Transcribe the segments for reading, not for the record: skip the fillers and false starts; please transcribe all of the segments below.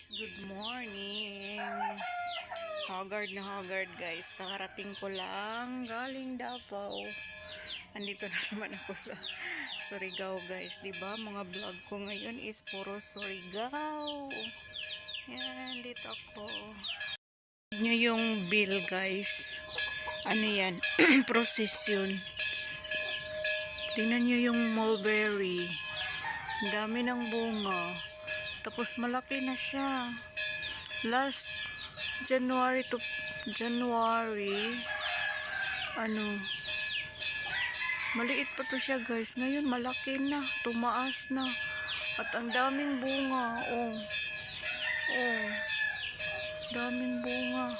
guys, good morning. Haggard na haggard guys. Kakarating ko lang galing Davao. Andito na naman ako sa Surigao guys. Diba mga vlog ko ngayon is puro Surigao. Yan, dito ako. Nyo yung bill guys. Ano yan? Procession. Tingnan nyo yung mulberry. Ang dami ng bunga. Tapos malaki na siya. Last January to January, maliit pa to siya guys. Ngayon malaki na, tumaas na. At ang daming bunga. Oh, daming bunga.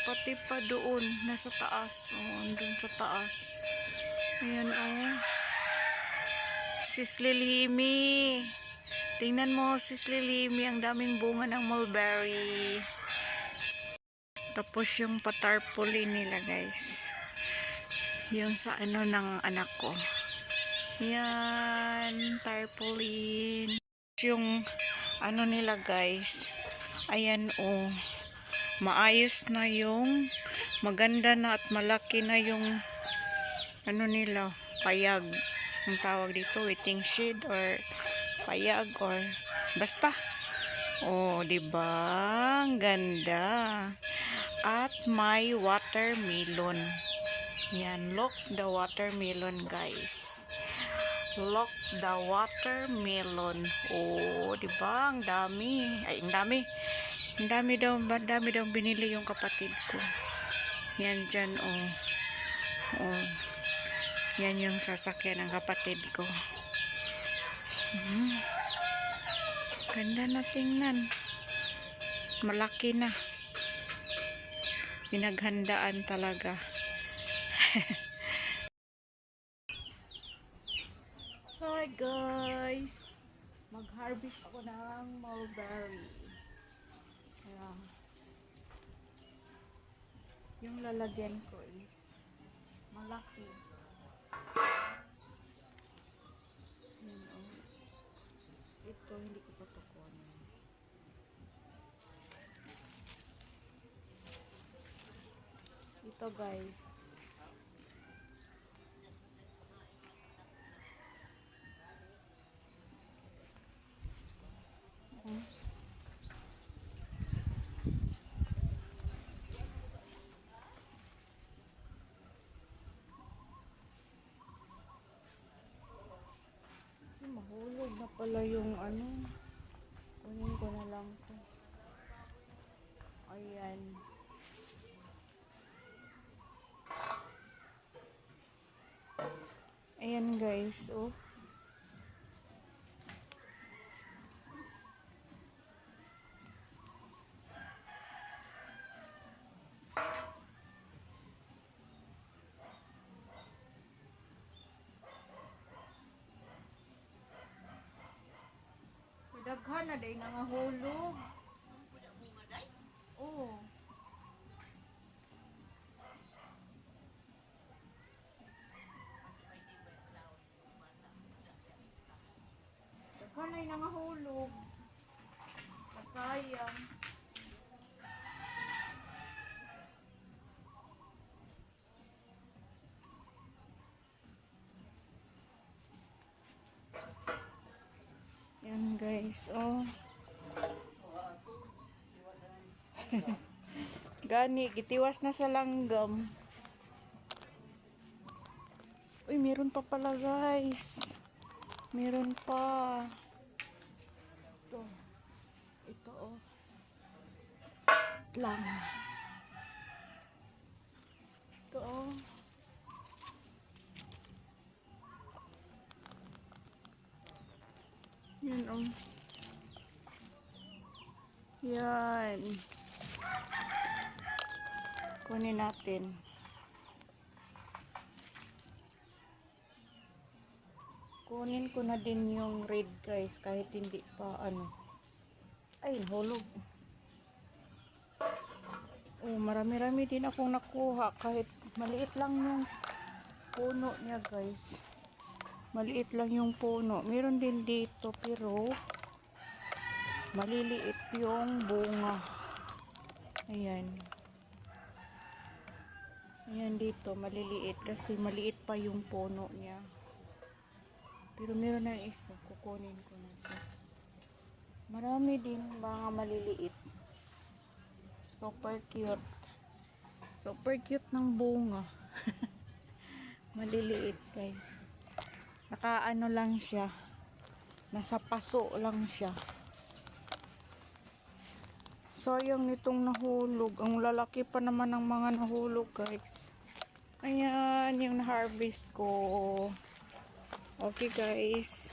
Pati pa doon, nasa taas. Oh, andun sa taas. Ayan oh. Sis Lilimi. Tingnan mo, Sis Lilimi, ang daming bunga ng mulberry. Tapos yung patarpaulin nila, guys. Yung sa ng anak ko. Yan, tarpaulin. Yung nila, guys. Ayan, oh. Maayos na yung maganda na at malaki na yung nila, payag. Ang tawag dito, waiting shed or payag or basta. Oh, 'di ba? Ang ganda. At may watermelon. Yan, look the watermelon, guys. Look the watermelon. Oh, 'di ba? Ang dami. Ay, ang dami. Ang dami daw binili yung kapatid ko. Yan dyan, oh. Oh. Yan yung sasakyan ng kapatid ko. Ganda na tingnan. Malaki na. Pinaghandaan talaga. Hi guys. Mag-harvest ako ng mulberry. Ayan. Yung lalagyan ko is malaki. Ito, hindi ko pa ito kunin. Ito guys. Mahulog na pala yung kunin ko na lang to. Ayan. Ayan guys, oh. Daghan na day nangahulog. Oh. Daghan na nangahulog. Kasayang. Yan guys, oh. Gani, gitiwas na sa langgam. Uy, meron pa pala guys. Meron pa. Ito. Ito oh. Lang. Ito oh. Yan oh. Yan. Kunin natin. Kunin ko na din yung red guys kahit hindi pa Ay, hulog. Oh, marami-rami din akong nakuha kahit maliit lang yung puno niya guys. Maliit lang yung puno. Meron din dito pero maliliit yung bunga. Ayan. Ayan dito, maliliit kasi maliit pa yung puno niya. Pero meron na isa, kukunin ko na ito. Marami din mga maliliit. Super cute. Super cute ng bunga. Maliliit guys. Nakaano lang siya. Nasa paso lang siya. Sayang nitong nahulog. Ang lalaki pa naman ng mga nahulog guys. Ayan yung na-harvest ko. Okay guys.